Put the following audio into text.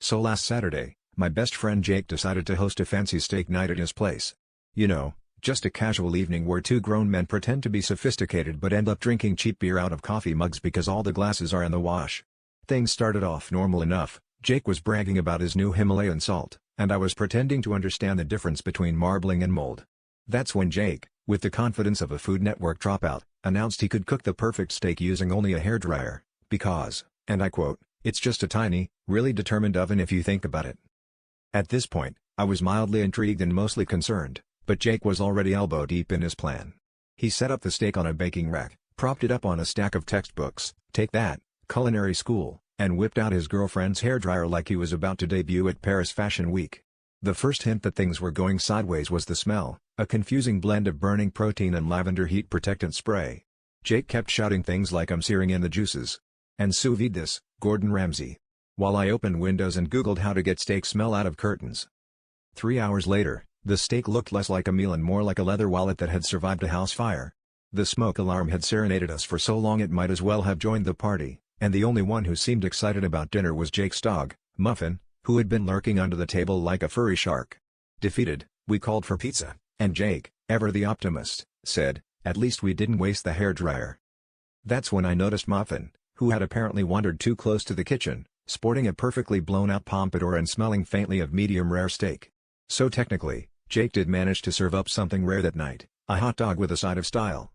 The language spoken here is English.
So last Saturday, my best friend Jake decided to host a fancy steak night at his place. You know, just a casual evening where two grown men pretend to be sophisticated but end up drinking cheap beer out of coffee mugs because all the glasses are in the wash. Things started off normal enough. Jake was bragging about his new Himalayan salt, and I was pretending to understand the difference between marbling and mold. That's when Jake, with the confidence of a Food Network dropout, announced he could cook the perfect steak using only a hairdryer, because, and I quote, "It's just a tiny, really determined oven if you think about it." At this point, I was mildly intrigued and mostly concerned, but Jake was already elbow deep in his plan. He set up the steak on a baking rack, propped it up on a stack of textbooks, take that, culinary school, and whipped out his girlfriend's hairdryer like he was about to debut at Paris Fashion Week. The first hint that things were going sideways was the smell, a confusing blend of burning protein and lavender heat protectant spray. Jake kept shouting things like "I'm searing in the juices" and "sous vide this, Gordon Ramsay," while I opened Windows and Googled how to get steak smell out of curtains. 3 hours later, the steak looked less like a meal and more like a leather wallet that had survived a house fire. The smoke alarm had serenaded us for so long it might as well have joined the party, and the only one who seemed excited about dinner was Jake's dog, Muffin, who had been lurking under the table like a furry shark. Defeated, we called for pizza, and Jake, ever the optimist, said, "At least we didn't waste the hairdryer." That's when I noticed Muffin, who had apparently wandered too close to the kitchen, sporting a perfectly blown-out pompadour and smelling faintly of medium-rare steak. So technically, Jake did manage to serve up something rare that night, a hot dog with a side of style.